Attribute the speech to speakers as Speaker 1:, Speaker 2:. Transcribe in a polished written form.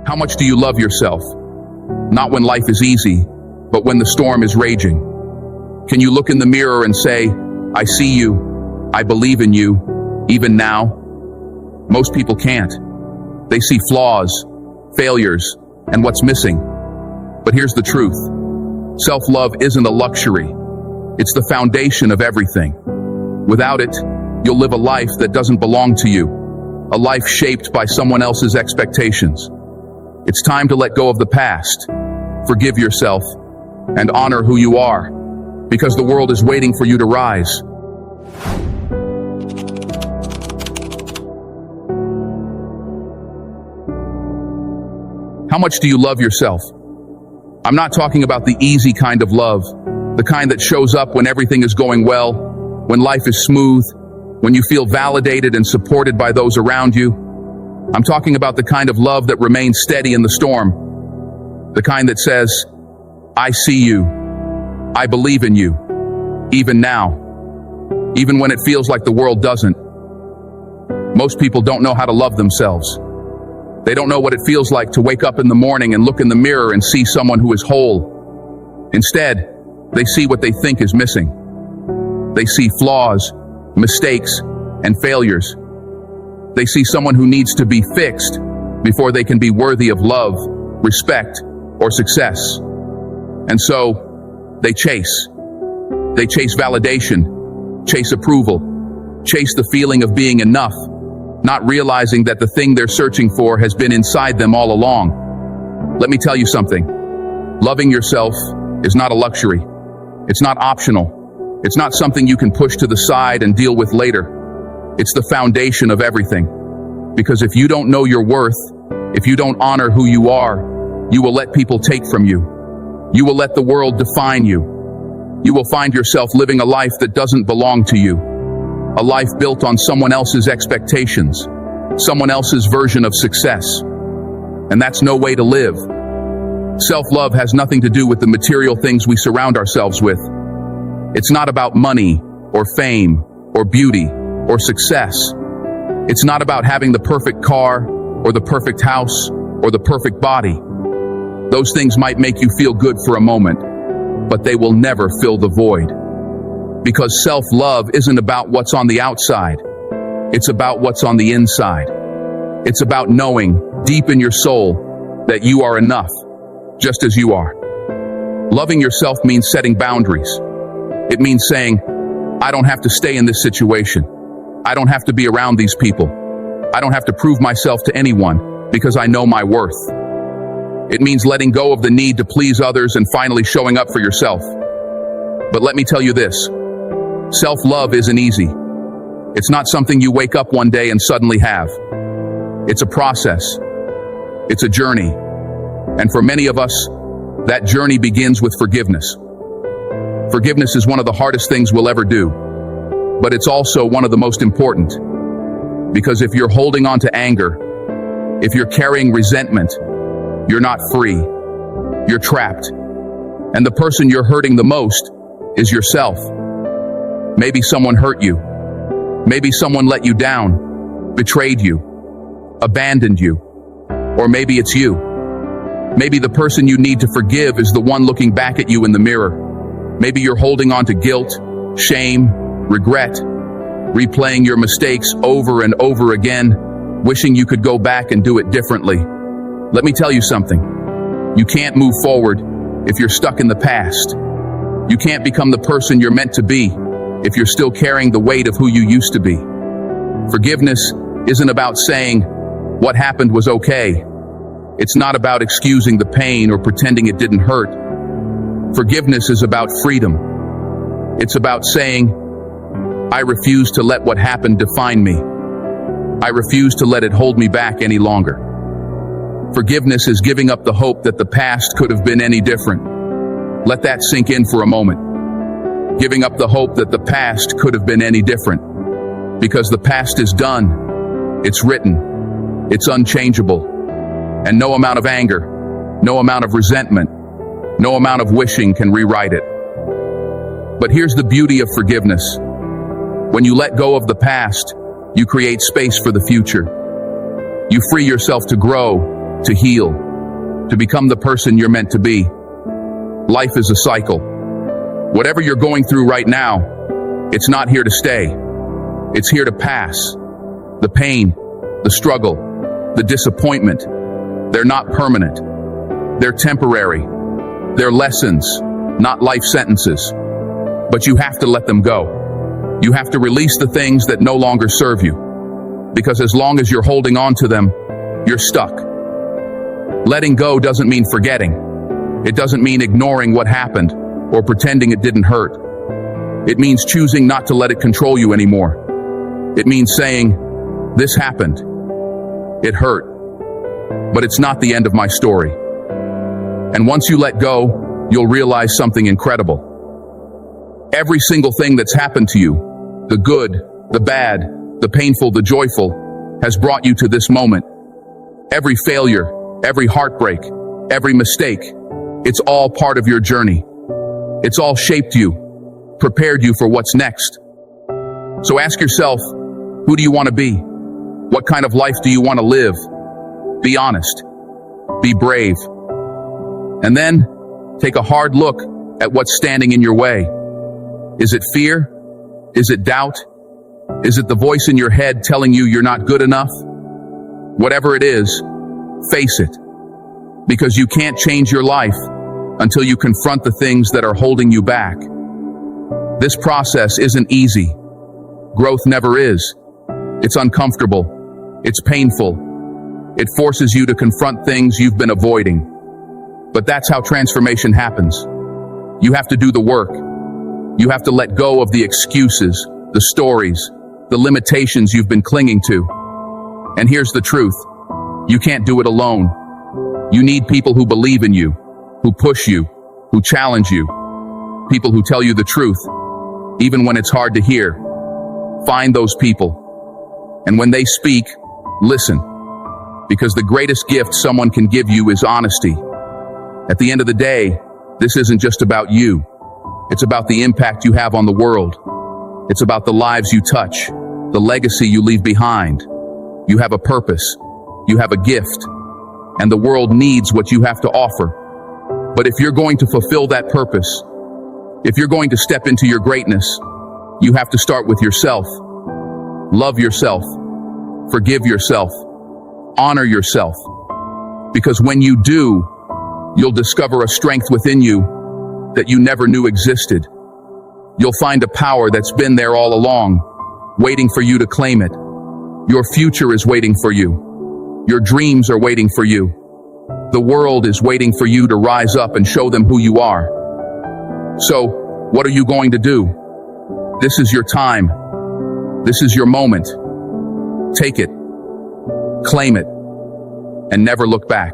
Speaker 1: How much do you love yourself? Not when life is easy, but when the storm is raging. Can you look in the mirror and say, I see you, I believe in you, even now? Most people can't. They see flaws, failures, and what's missing. But here's the truth. Self-love isn't a luxury. It's the foundation of everything. Without it, you'll live a life that doesn't belong to you, a life shaped by someone else's expectations. It's time to let go of the past, forgive yourself, and honor who you are, because the world is waiting for you to rise. How much do you love yourself? I'm not talking about the easy kind of love, the kind that shows up when everything is going well, when life is smooth, when you feel validated and supported by those around you. I'm talking about the kind of love that remains steady in the storm, the kind that says, I see you, I believe in you, even now, even when it feels like the world doesn't. Most people don't know how to love themselves. They don't know what it feels like to wake up in the morning and look in the mirror and see someone who is whole. Instead, they see what they think is missing. They see flaws, mistakes, and failures. They see someone who needs to be fixed before they can be worthy of love, respect, or success. And so, they chase. They chase validation, chase approval, chase the feeling of being enough, not realizing that the thing they're searching for has been inside them all along. Let me tell you something. Loving yourself is not a luxury. It's not optional. It's not something you can push to the side and deal with later. It's the foundation of everything. Because if you don't know your worth, if you don't honor who you are, you will let people take from you. You will let the world define you. You will find yourself living a life that doesn't belong to you. A life built on someone else's expectations, someone else's version of success. And that's no way to live. Self-love has nothing to do with the material things we surround ourselves with. It's not about money, or fame, or beauty, or success. It's not about having the perfect car, or the perfect house, or the perfect body. Those things might make you feel good for a moment, but they will never fill the void. Because self-love isn't about what's on the outside. It's about what's on the inside. It's about knowing, deep in your soul, that you are enough, just as you are. Loving yourself means setting boundaries. It means saying, I don't have to stay in this situation. I don't have to be around these people. I don't have to prove myself to anyone because I know my worth. It means letting go of the need to please others and finally showing up for yourself. But let me tell you this, self-love isn't easy. It's not something you wake up one day and suddenly have. It's a process. It's a journey. And for many of us, that journey begins with forgiveness. Forgiveness is one of the hardest things we'll ever do. But it's also one of the most important. Because if you're holding on to anger, if you're carrying resentment, you're not free. You're trapped. And the person you're hurting the most is yourself. Maybe someone hurt you. Maybe someone let you down, betrayed you, abandoned you. Or maybe it's you. Maybe the person you need to forgive is the one looking back at you in the mirror. Maybe you're holding on to guilt, shame, regret, replaying your mistakes over and over again, wishing you could go back and do it differently. Let me tell you something. You can't move forward if you're stuck in the past. You can't become the person you're meant to be if you're still carrying the weight of who you used to be. Forgiveness isn't about saying, what happened was okay. It's not about excusing the pain or pretending it didn't hurt. Forgiveness is about freedom. It's about saying, I refuse to let what happened define me. I refuse to let it hold me back any longer. Forgiveness is giving up the hope that the past could have been any different. Let that sink in for a moment. Giving up the hope that the past could have been any different. Because the past is done. It's written. It's unchangeable. And no amount of anger, no amount of resentment, no amount of wishing can rewrite it. But here's the beauty of forgiveness. When you let go of the past, you create space for the future. You free yourself to grow, to heal, to become the person you're meant to be. Life is a cycle. Whatever you're going through right now, it's not here to stay. It's here to pass. The pain, the struggle, the disappointment, they're not permanent. They're temporary. They're lessons, not life sentences. But you have to let them go. You have to release the things that no longer serve you. Because as long as you're holding on to them, you're stuck. Letting go doesn't mean forgetting. It doesn't mean ignoring what happened or pretending it didn't hurt. It means choosing not to let it control you anymore. It means saying, this happened. It hurt. But it's not the end of my story. And once you let go, you'll realize something incredible. Every single thing that's happened to you, the good, the bad, the painful, the joyful, has brought you to this moment. Every failure, every heartbreak, every mistake, it's all part of your journey. It's all shaped you, prepared you for what's next. So ask yourself, who do you want to be? What kind of life do you want to live? Be honest. Be brave. And then, take a hard look at what's standing in your way. Is it fear? Is it doubt? Is it the voice in your head telling you you're not good enough? Whatever it is, face it. Because you can't change your life until you confront the things that are holding you back. This process isn't easy. Growth never is. It's uncomfortable. It's painful. It forces you to confront things you've been avoiding. But that's how transformation happens. You have to do the work. You have to let go of the excuses, the stories, the limitations you've been clinging to. And here's the truth. You can't do it alone. You need people who believe in you, who push you, who challenge you. People who tell you the truth, even when it's hard to hear. Find those people. And when they speak, listen. Because the greatest gift someone can give you is honesty. At the end of the day, this isn't just about you. It's about the impact you have on the world. It's about the lives you touch, the legacy you leave behind. You have a purpose. You have a gift. And the world needs what you have to offer. But if you're going to fulfill that purpose, if you're going to step into your greatness, you have to start with yourself. Love yourself. Forgive yourself. Honor yourself. Because when you do, you'll discover a strength within you that you never knew existed. You'll find a power that's been there all along, waiting for you to claim it. Your future is waiting for you. Your dreams are waiting for you. The world is waiting for you to rise up and show them who you are. So, what are you going to do? This is your time. This is your moment. Take it, claim it, and never look back.